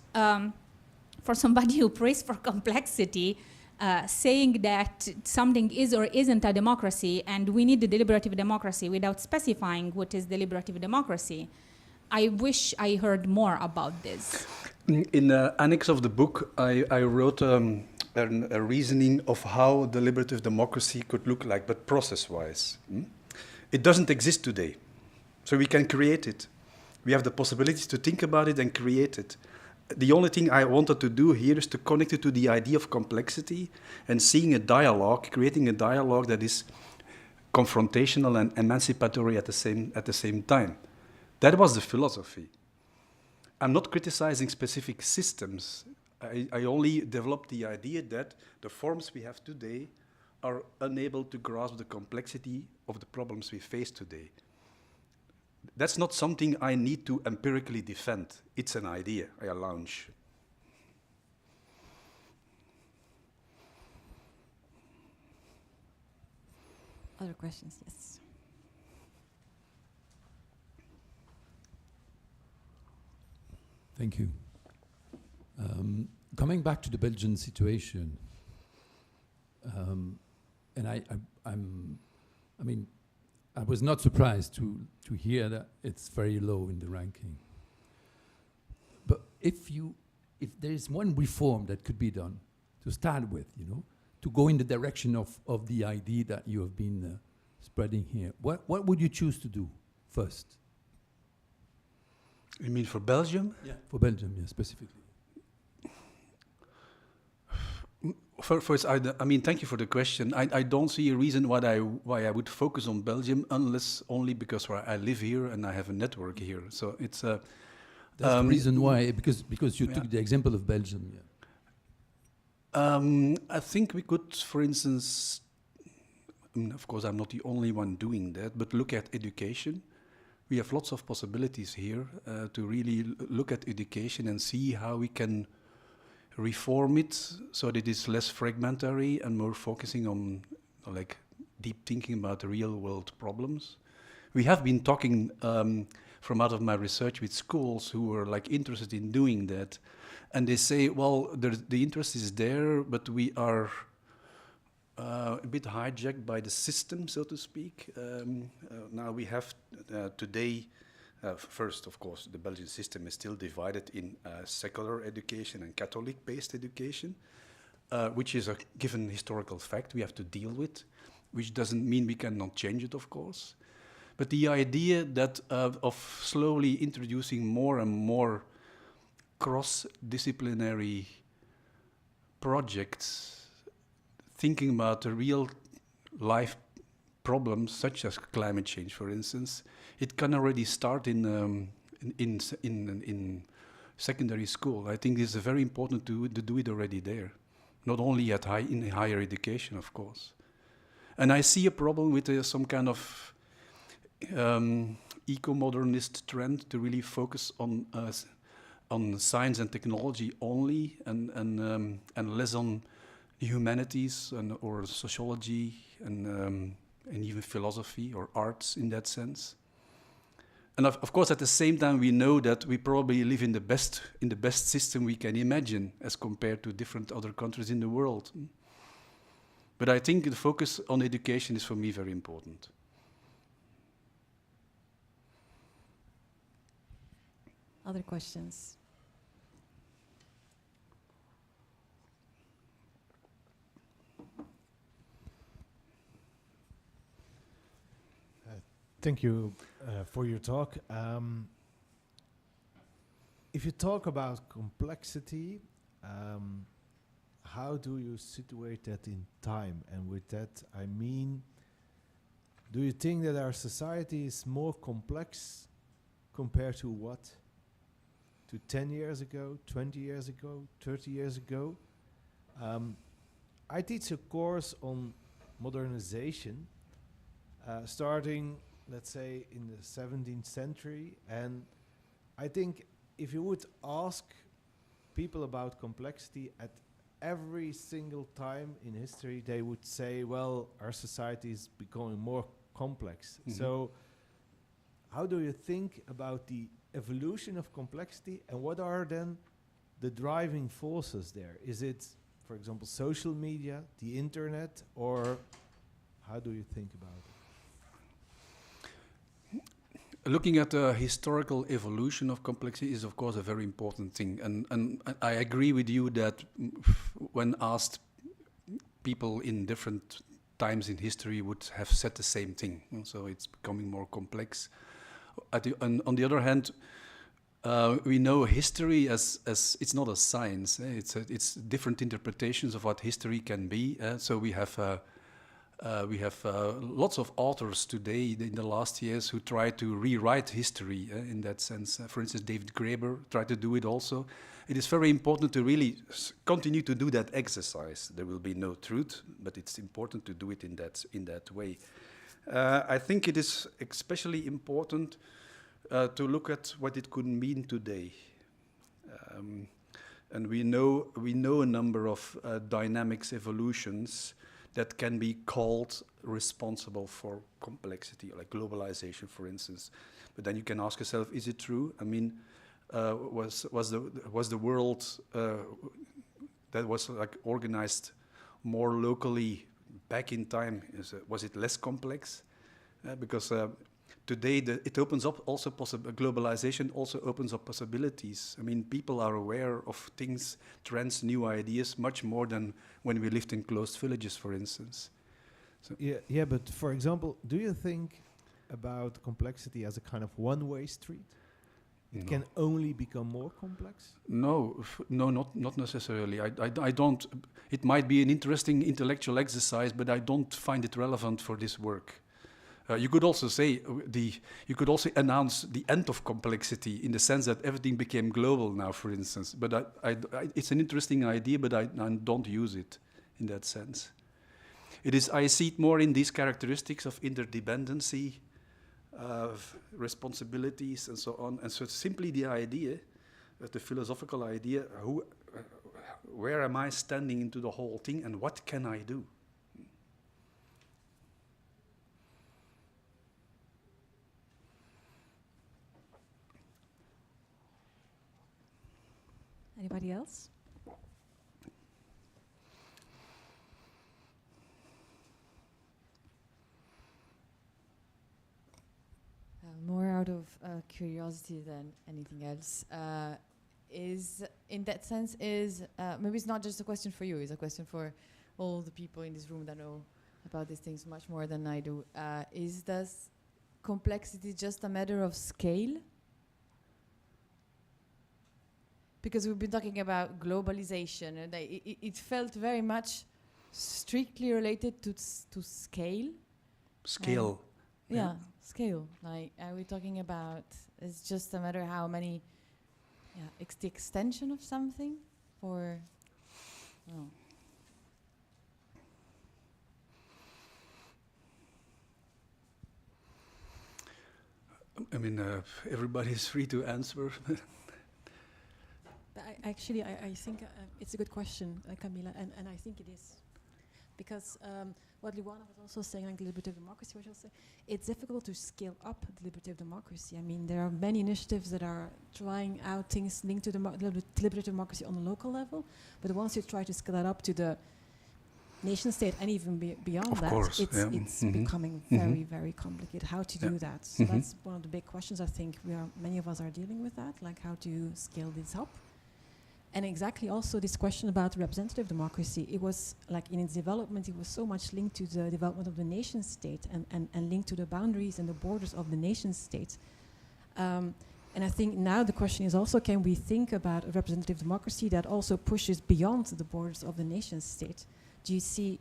for somebody who prays for complexity, saying that something is or isn't a democracy and we need a deliberative democracy without specifying what is deliberative democracy. I wish I heard more about this. In the annex of the book, I wrote a reasoning of how deliberative democracy could look like, but process-wise. It doesn't exist today, so we can create it. We have the possibility to think about it and create it. The only thing I wanted to do here is to connect it to the idea of complexity and seeing a dialogue, creating a dialogue that is confrontational and emancipatory at the same time. That was the philosophy. I'm not criticizing specific systems. I only developed the idea that the forms we have today are unable to grasp the complexity of the problems we face today. That's not something I need to empirically defend. It's an idea I launch. Other questions? Yes. Thank you. Coming back to the Belgian situation, and I mean, I was not surprised to hear that it's very low in the ranking. But if there is one reform that could be done to start with, you know, to go in the direction of the idea that you have been spreading here, what would you choose to do first? You mean for Belgium? Yeah, for Belgium, yeah, specifically. First, I mean, thank you for the question. I don't see a reason why I would focus on Belgium, unless only because I live here and I have a network here. So it's That's the reason why, because you took the example of Belgium. Yeah. I think we could, for instance, of course, I'm not the only one doing that, but look at education. We have lots of possibilities here to really look at education and see how we can reform it so that it is less fragmentary and more focusing on like deep thinking about the real world problems. We have been talking from out of my research with schools who were like interested in doing that, and they say, well, the interest is there, but we are a bit hijacked by the system, so to speak. Now we have today, first, of course, the Belgian system is still divided in secular education and Catholic-based education, which is a given historical fact we have to deal with, which doesn't mean we cannot change it, of course. But the idea that of slowly introducing more and more cross-disciplinary projects, thinking about the real life problems such as climate change, for instance, it can already start in secondary school. I think it's very important to do it already there, not only in higher education, of course. And I see a problem with some kind of eco-modernist trend to really focus on science and technology only, and less on the humanities or sociology and even philosophy or arts in that sense. And of course, at the same time, we know that we probably live in the best system we can imagine as compared to different other countries in the world. But I think the focus on education is for me very important. Other questions? Thank you for your talk. If you talk about complexity, how do you situate that in time? And with that, I mean, do you think that our society is more complex compared to what? To 10 years ago, 20 years ago, 30 years ago? I teach a course on modernization, starting, let's say, in the 17th century. And I think if you would ask people about complexity at every single time in history, they would say, well, our society is becoming more complex. Mm-hmm. So how do you think about the evolution of complexity, and what are then the driving forces there? Is it for example, social media, the internet, or how do you think about it? Looking at the historical evolution of complexity is, of course, a very important thing. And I agree with you that when asked, people in different times in history would have said the same thing. So it's becoming more complex. And on the other hand, we know history as it's not a science. It's different interpretations of what history can be. So we have lots of authors today in the last years who try to rewrite history in that sense. For instance, David Graeber tried to do it also. It is very important to really continue to do that exercise. There will be no truth, but it's important to do it in that way. I think it is especially important to look at what it could mean today. And we know a number of dynamics, evolutions that can be called responsible for complexity, like globalization, for instance. But then you can ask yourself, is it true? I mean, was the world that was like organized more locally back in time? Was it less complex? Because today it opens up also globalization also opens up possibilities. I mean, people are aware of things, trends, new ideas much more than when we lived in closed villages, for instance. So Yeah, but for example, do you think about complexity as a kind of one-way street? It can only become more complex? No, not necessarily. I don't. It might be an interesting intellectual exercise, but I don't find it relevant for this work. You could also say you could also announce the end of complexity in the sense that everything became global now, for instance. But it's an interesting idea, but I don't use it in that sense. I see it more in these characteristics of interdependency, of responsibilities, and so on. And so it's simply the idea, the philosophical idea, where am I standing into the whole thing, and what can I do? Anybody else? More out of curiosity than anything else, is in that sense is maybe it's not just a question for you, it's a question for all the people in this room that know about these things much more than I do. Does complexity just a matter of scale? Because we've been talking about globalization, and it felt very much strictly related to scale. Scale. Yeah, scale. Like, are we talking about, it's just a matter how many, it's the extension of something, or, no? I mean, everybody is free to answer. But I think it's a good question, Camila, and I think it is. Because what Luana was also saying on deliberative democracy, what you'll say, it's difficult to scale up deliberative democracy. I mean, there are many initiatives that are trying out things linked to deliberative democracy on the local level, but once you try to scale that up to the nation state and even beyond of that, course, it's becoming very, very complicated. How to do that? So that's one of the big questions. I think many of us are dealing with that, like how to scale this up. And exactly also this question about representative democracy, it was like in its development, it was so much linked to the development of the nation state and linked to the boundaries and the borders of the nation state. And I think now the question is also, can we think about a representative democracy that also pushes beyond the borders of the nation state? Do you see,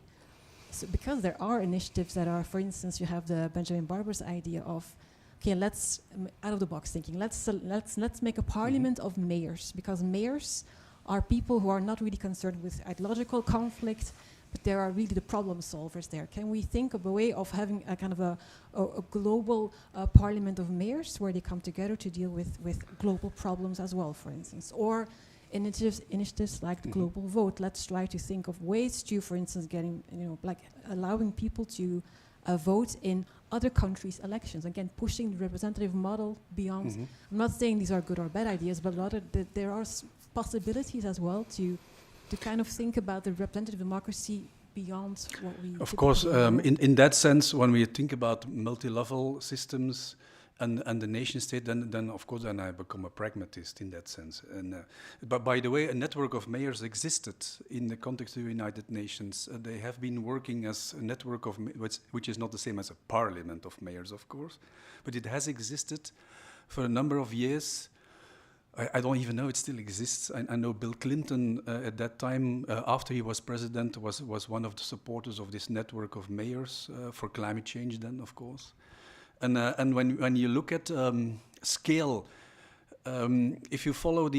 so because there are initiatives that are, for instance, you have the Benjamin Barber's idea of, okay, let's, out of the box thinking, let's make a parliament of mayors, because mayors are people who are not really concerned with ideological conflict, but they are really the problem solvers there. Can we think of a way of having a kind of a global parliament of mayors where they come together to deal with global problems as well, for instance? Or initiatives like the global vote. Let's try to think of ways to, for instance, like allowing people to vote in other countries' elections. Again, pushing the representative model beyond. I'm not saying these are good or bad ideas, but there are possibilities as well to to kind of think about the representative democracy beyond what we... Of course, typically know? in that sense, when we think about multi-level systems and the nation state, then of course, then I become a pragmatist in that sense. And but by the way, a network of mayors existed in the context of the United Nations. They have been working as a network of, which is not the same as a parliament of mayors, of course, but it has existed for a number of years. I don't even know it still exists. I know Bill Clinton at that time, after he was president, was one of the supporters of this network of mayors for climate change then, of course. And when you look at scale, if you follow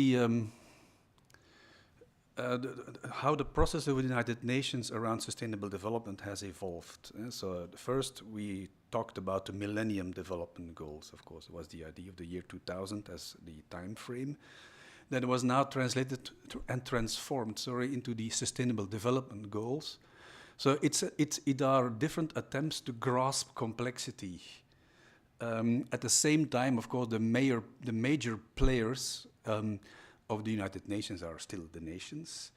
how the process of the United Nations around sustainable development has evolved. So first we talked about the Millennium Development Goals, of course. It was the idea of the year 2000 as the time frame. That was now translated and transformed, into the Sustainable Development Goals. So it are different attempts to grasp complexity. At the same time, of course, the major players of the United Nations are still the nations.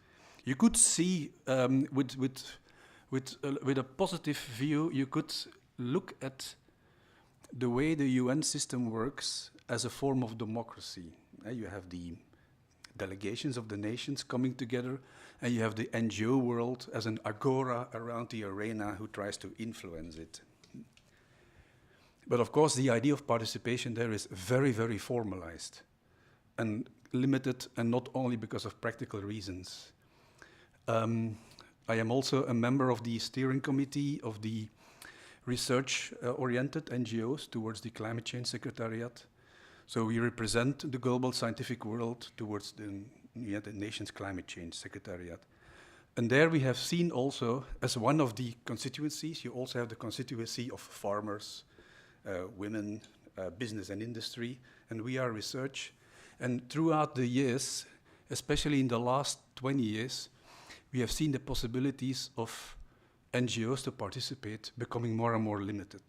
You could see with a positive view, you could look at the way the UN system works as a form of democracy. You have the delegations of the nations coming together, and you have the NGO world as an agora around the arena who tries to influence it. But of course, the idea of participation there is very, very formalized and limited, and not only because of practical reasons. I am also a member of the steering committee of the research-oriented NGOs towards the Climate Change Secretariat. So we represent the global scientific world towards the United Nations Climate Change Secretariat. And there we have seen also, as one of the constituencies, you also have the constituency of farmers, women, business and industry, and we are research. And throughout the years, especially in the last 20 years, we have seen the possibilities of NGOs to participate becoming more and more limited.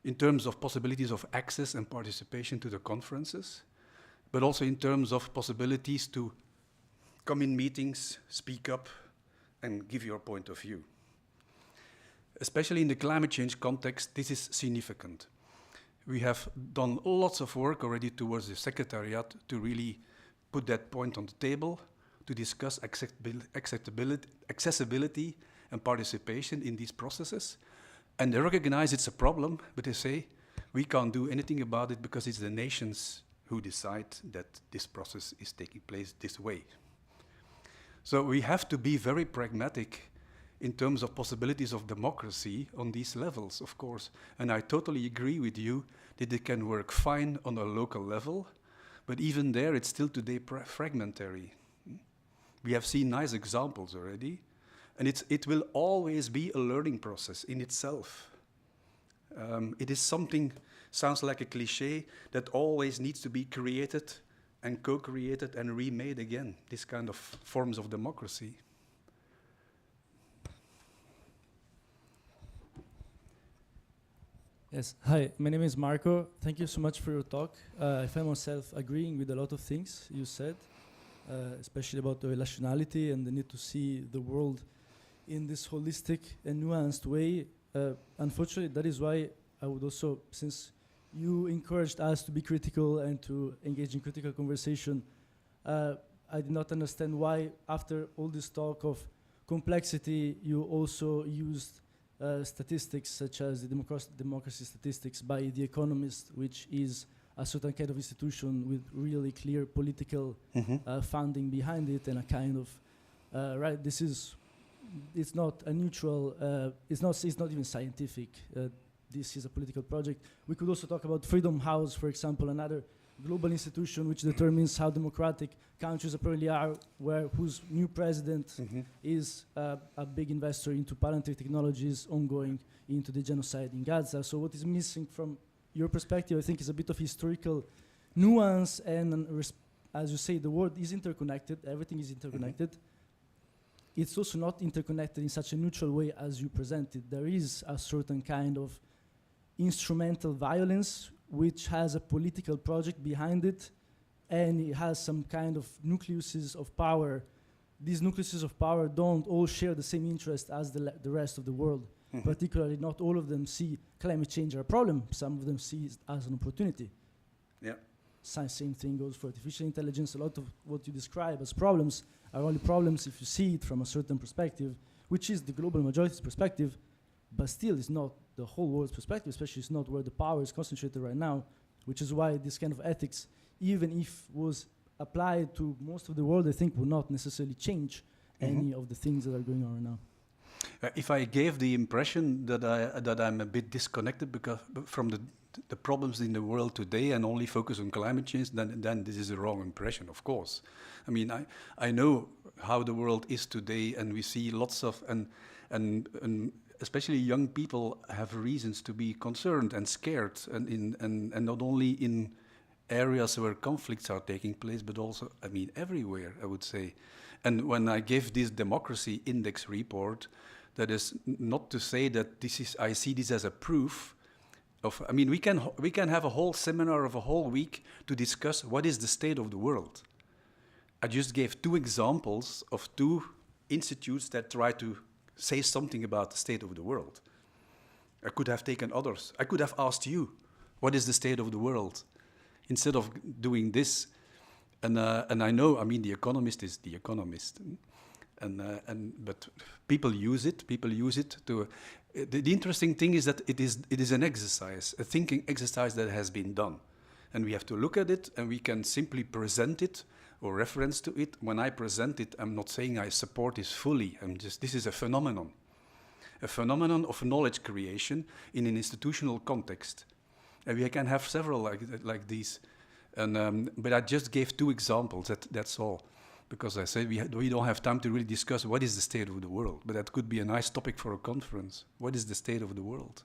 In terms of possibilities of access and participation to the conferences, but also in terms of possibilities to come in meetings, speak up, and give your point of view. Especially in the climate change context, this is significant. We have done lots of work already towards the Secretariat to really put that point on the table, to discuss accessibility and participation in these processes. And they recognize it's a problem, but they say, we can't do anything about it because it's the nations who decide that this process is taking place this way. So we have to be very pragmatic in terms of possibilities of democracy on these levels, of course. And I totally agree with you that it can work fine on a local level, but even there it's still today fragmentary. We have seen nice examples already, and it will always be a learning process in itself. It is something, sounds like a cliche, that always needs to be created and co-created and remade again, this kind of forms of democracy. Yes, hi, my name is Marco. Thank you so much for your talk. I find myself agreeing with a lot of things you said, especially about the relationality and the need to see the world in this holistic and nuanced way. Unfortunately, that is why I would also, since you encouraged us to be critical and to engage in critical conversation, I did not understand why, after all this talk of complexity, you also used statistics such as the democracy statistics by The Economist, which is a certain kind of institution with really clear political funding behind it, and a kind of right. This is, it's not a neutral. It's not even scientific. This is a political project. We could also talk about Freedom House, for example, another global institution which determines how democratic countries apparently are, whose new president is a big investor into parliamentary technologies, ongoing into the genocide in Gaza. So what is missing from your perspective, I think, is a bit of historical nuance, and as you say, the world is interconnected, everything is interconnected. It's also not interconnected in such a neutral way as you presented. There is a certain kind of instrumental violence which has a political project behind it, and it has some kind of nucleuses of power these nucleuses of power don't all share the same interest as the rest of the world. Particularly, not all of them see climate change as a problem. Some of them see it as an opportunity. Yeah. Same thing goes for artificial intelligence. A lot of what you describe as problems are only problems if you see it from a certain perspective, which is the global majority's perspective, but still it's not the whole world's perspective, especially it's not where the power is concentrated right now, which is why this kind of ethics, even if was applied to most of the world, I think would not necessarily change any of the things that are going on right now. If I gave the impression that I'm a bit disconnected from the problems in the world today and only focus on climate change, then this is a wrong impression, of course. I mean, I know how the world is today, and we see lots of and especially young people have reasons to be concerned and scared, and not only in areas where conflicts are taking place, but also, I mean, everywhere, I would say. And when I gave this democracy index report, that is not to say that I see this as a proof of, I mean, we can have a whole seminar of a whole week to discuss what is the state of the world. I just gave 2 examples of 2 institutes that try to say something about the state of the world. I could have taken others. I could have asked you, what is the state of the world? Instead of doing this, and I know, I mean, The Economist is The Economist, but people use it. People use it to. The interesting thing is that it is an exercise, a thinking exercise that has been done, and we have to look at it, and we can simply present it or reference to it. When I present it, I'm not saying I support this fully. This is a phenomenon of knowledge creation in an institutional context. And we can have several like these, but I just gave 2 examples. That's all, because I said we don't have time to really discuss what is the state of the world. But that could be a nice topic for a conference. What is the state of the world?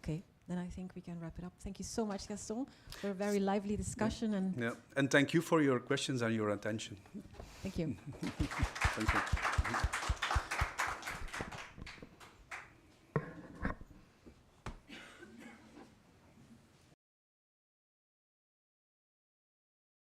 Okay, then I think we can wrap it up. Thank you so much, Gaston, for a very lively discussion. And thank you for your questions and your attention. Thank you. Thank you.